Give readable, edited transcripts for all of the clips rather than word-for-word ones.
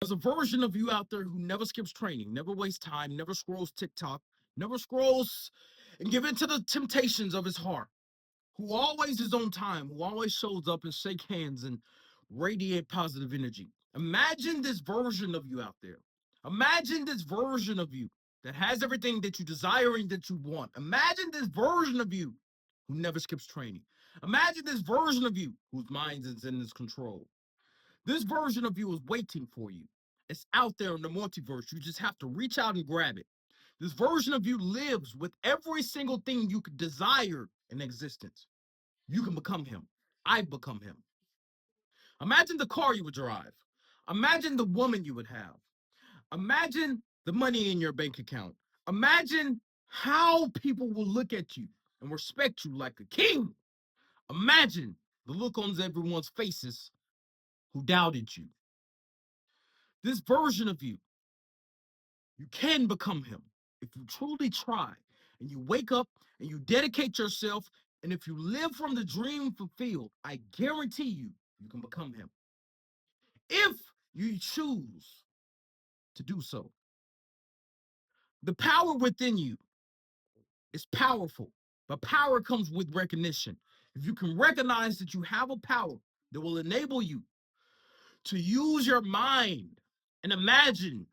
There's a version of you out there who never skips training, never wastes time, never scrolls TikTok, never scrolls and give in to the temptations of his heart, who always is on time, who always shows up and shake hands and radiate positive energy. Imagine this version of you out there. Imagine this version of you that has everything that you desire and that you want. Imagine this version of you who never skips training. Imagine this version of you whose mind is in his control. This version of you is waiting for you. It's out there in the multiverse. You just have to reach out and grab it. This version of you lives with every single thing you could desire in existence. You can become him. I become him. Imagine the car you would drive. Imagine the woman you would have. Imagine the money in your bank account. Imagine how people will look at you and respect you like a king. Imagine the look on everyone's faces who doubted you. This version of you can become him if you truly try and you wake up and you dedicate yourself. And if you live from the dream fulfilled, I guarantee you can become him. If you choose to do so, the power within you is powerful, but power comes with recognition. If you can recognize that you have a power that will enable you to use your mind and imagine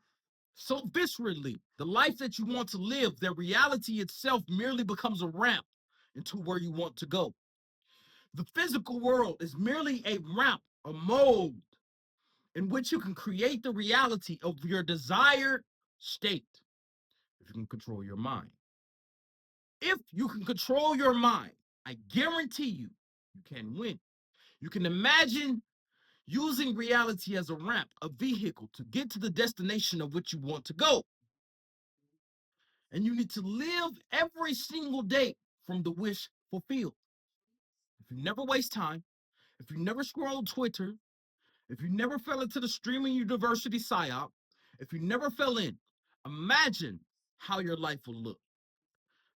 so viscerally the life that you want to live, that reality itself merely becomes a ramp into where you want to go. The physical world is merely a ramp, a mold in which you can create the reality of your desired state if you can control your mind. If you can control your mind, I guarantee you can win. You can imagine using reality as a ramp, a vehicle to get to the destination of which you want to go. And you need to live every single day from the wish fulfilled. If you never waste time, if you never scroll Twitter, if you never fell into the streaming university psyop, if you never fell in, imagine how your life will look.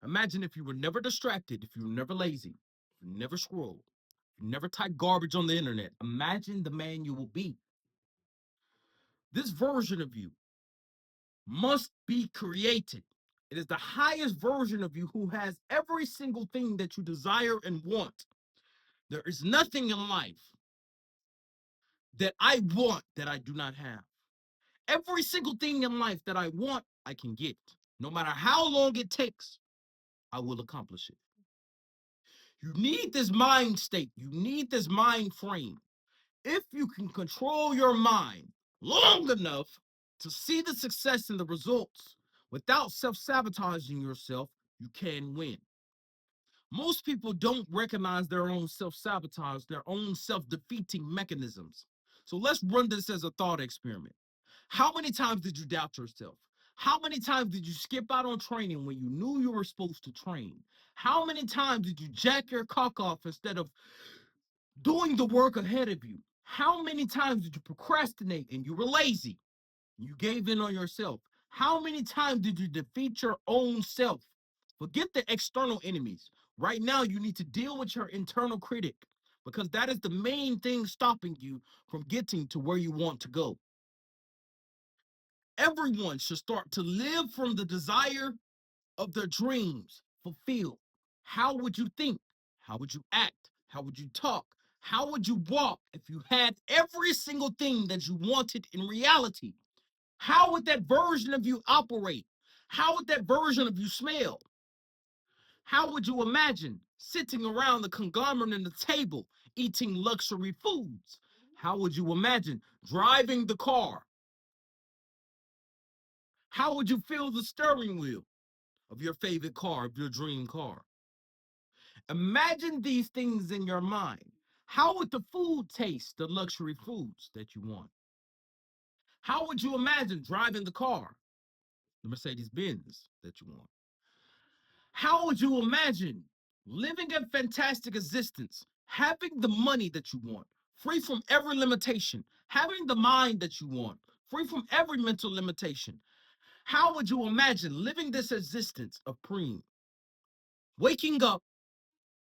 Imagine if you were never distracted, if you were never lazy, if you never scrolled, if you never typed garbage on the internet. Imagine the man you will be. This version of you must be created. It is the highest version of you who has every single thing that you desire and want. There is nothing in life that I want that I do not have. Every single thing in life that I want, I can get. No matter how long it takes, I will accomplish it. You need this mind state. You need this mind frame. If you can control your mind long enough to see the success and the results without self-sabotaging yourself, you can win. Most people don't recognize their own self-sabotage, their own self-defeating mechanisms. So let's run this as a thought experiment. How many times did you doubt yourself? How many times did you skip out on training when you knew you were supposed to train? How many times did you jack your cock off instead of doing the work ahead of you? How many times did you procrastinate and you were lazy? You gave in on yourself. How many times did you defeat your own self? Forget the external enemies. Right now, you need to deal with your internal critic because that is the main thing stopping you from getting to where you want to go. Everyone should start to live from the desire of their dreams fulfilled. How would you think? How would you act? How would you talk? How would you walk if you had every single thing that you wanted in reality? How would that version of you operate? How would that version of you smell? How would you imagine sitting around the conglomerate in the table eating luxury foods? How would you imagine driving the car? How would you feel the steering wheel of your favorite car, of your dream car? Imagine these things in your mind. How would the food taste, the luxury foods that you want? How would you imagine driving the car, the Mercedes Benz that you want? How would you imagine living a fantastic existence, having the money that you want, free from every limitation, having the mind that you want, free from every mental limitation? How would you imagine living this existence of Preme? Waking up,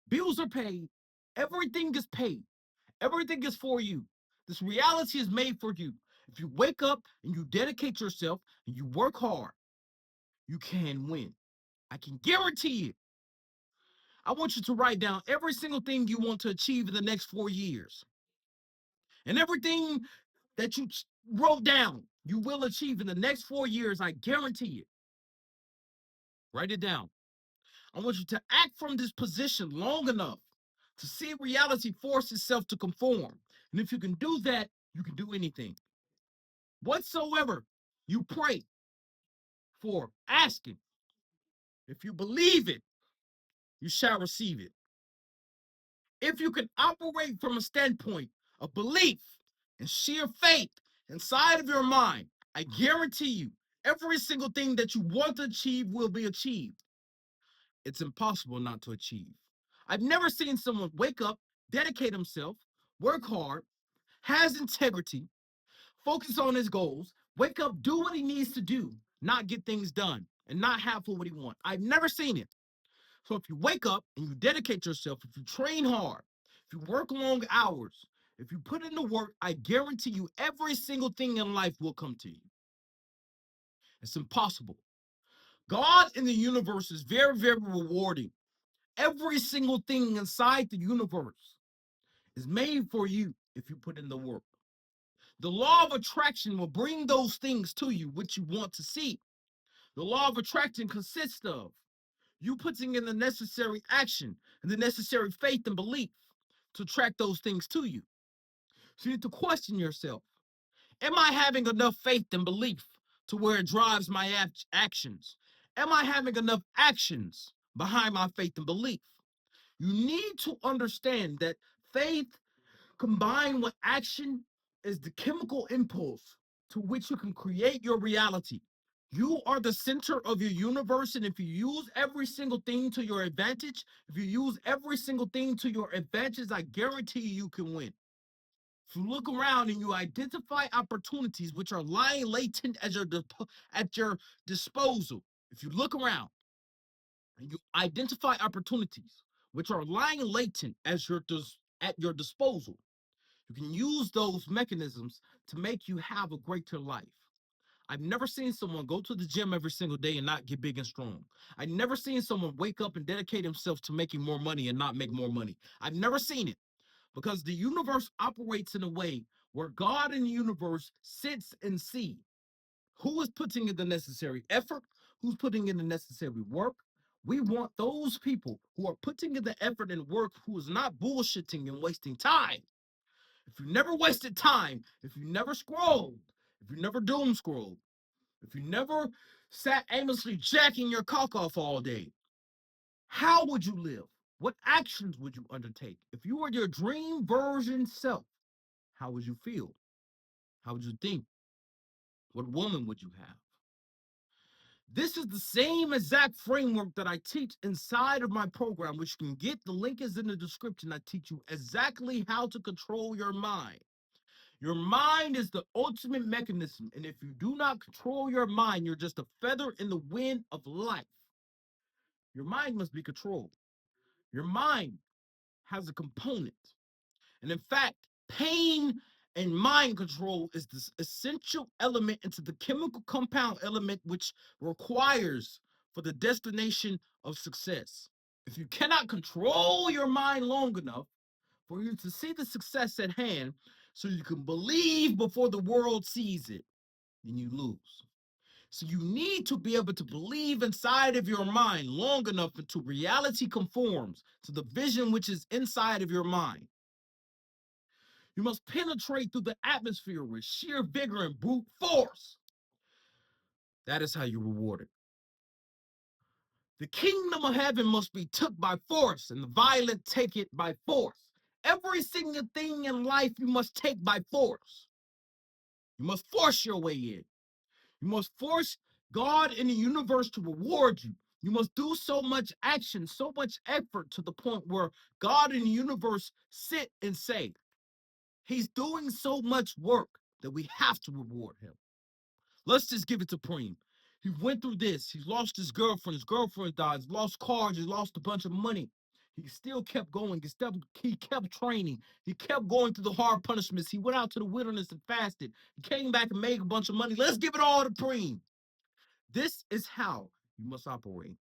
bills are paid, everything is paid, everything is for you. This reality is made for you. If you wake up and you dedicate yourself and you work hard, you can win. I can guarantee it. I want you to write down every single thing you want to achieve in the next 4 years. And everything that you wrote down, you will achieve in the next 4 years. I guarantee it. Write it down. I want you to act from this position long enough to see reality force itself to conform. And if you can do that, you can do anything. Whatsoever you pray for, asking, if you believe it, you shall receive it. If you can operate from a standpoint of belief and sheer faith inside of your mind, I guarantee you, every single thing that you want to achieve will be achieved. It's impossible not to achieve. I've never seen someone wake up, dedicate himself, work hard, has integrity, focus on his goals, wake up, do what he needs to do, not get things done, and not have for what he wants. I've never seen it. So if you wake up and you dedicate yourself, if you train hard, if you work long hours, if you put in the work, I guarantee you every single thing in life will come to you. It's impossible. God in the universe is very, very rewarding. Every single thing inside the universe is made for you if you put in the work. The law of attraction will bring those things to you which you want to see. The law of attraction consists of you putting in the necessary action and the necessary faith and belief to attract those things to you. So you need to question yourself. Am I having enough faith and belief to where it drives my actions? Am I having enough actions behind my faith and belief? You need to understand that faith combined with action is the chemical impulse to which you can create your reality. You are the center of your universe, and if you use every single thing to your advantage, if you use every single thing to your advantage, I guarantee you can win. If you look around and you identify opportunities which are lying latent at your disposal, if you look around and you identify opportunities which are lying latent at your disposal, you can use those mechanisms to make you have a greater life. I've never seen someone go to the gym every single day and not get big and strong. I've never seen someone wake up and dedicate themselves to making more money and not make more money. I've never seen it because the universe operates in a way where God in the universe sits and sees who is putting in the necessary effort, who's putting in the necessary work. We want those people who are putting in the effort and work who is not bullshitting and wasting time. If you never wasted time, if you never scrolled, if you never doom scrolled, if you never sat aimlessly jacking your cock off all day, how would you live? What actions would you undertake? If you were your dream version self, how would you feel? How would you think? What woman would you have? This is the same exact framework that I teach inside of my program, which you can get. The link is in the description. I teach you exactly how to control your mind. Your mind is the ultimate mechanism. And if you do not control your mind, you're just a feather in the wind of life. Your mind must be controlled. Your mind has a component. And in fact, pain and mind control is this essential element into the chemical compound element which requires for the destination of success. If you cannot control your mind long enough for you to see the success at hand so you can believe before the world sees it, then you lose. So you need to be able to believe inside of your mind long enough until reality conforms to the vision which is inside of your mind. You must penetrate through the atmosphere with sheer vigor and brute force. That is how you reward it. The kingdom of heaven must be took by force, and the violent take it by force. Every single thing in life you must take by force. You must force your way in. You must force God in the universe to reward you. You must do so much action, so much effort to the point where God in the universe sit and say, He's doing so much work that we have to reward him. Let's just give it to Preme. He went through this. He lost his girlfriend. His girlfriend died. He's lost cars. He lost a bunch of money. He still kept going. He kept training. He kept going through the hard punishments. He went out to the wilderness and fasted. He came back and made a bunch of money. Let's give it all to Preme. This is how you must operate.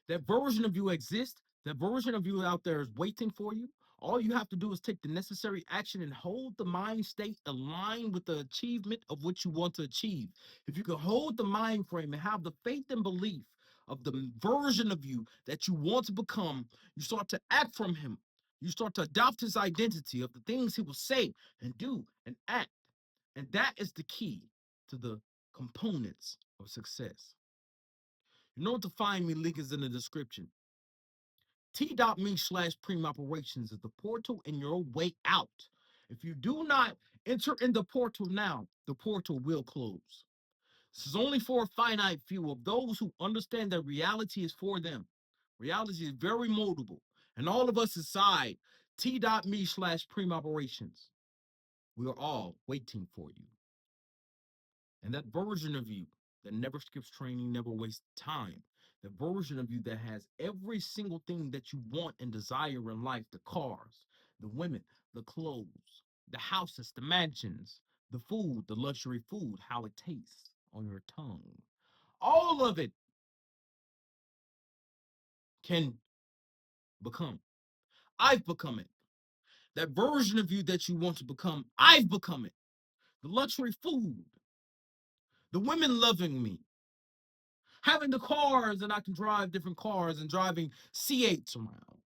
That version of you exists. That version of you out there is waiting for you. All you have to do is take the necessary action and hold the mind state aligned with the achievement of what you want to achieve. If you can hold the mind frame and have the faith and belief of the version of you that you want to become, you start to act from him. You start to adopt his identity of the things he will say and do and act. And that is the key to the components of success. You know what to find me, link is in the description. T.me/Preme Operations is the portal and your way out. If you do not enter in the portal now, the portal will close. This is only for a finite few of those who understand that reality is for them. Reality is very moldable. And all of us inside T.me/Preme Operations, we are all waiting for you. And that version of you that never skips training, never wastes time, the version of you that has every single thing that you want and desire in life, the cars, the women, the clothes, the houses, the mansions, the food, the luxury food, how it tastes on your tongue. All of it can become. I've become it. That version of you that you want to become, I've become it. The luxury food, the women loving me, having the cars and I can drive different cars and driving C8s around.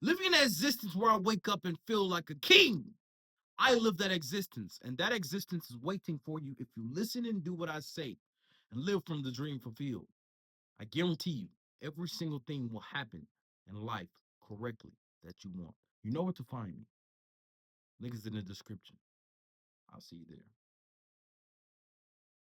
Living an existence where I wake up and feel like a king. I live that existence, and that existence is waiting for you if you listen and do what I say and live from the dream fulfilled. I guarantee you, every single thing will happen in life correctly that you want. You know where to find me. Link is in the description. I'll see you there.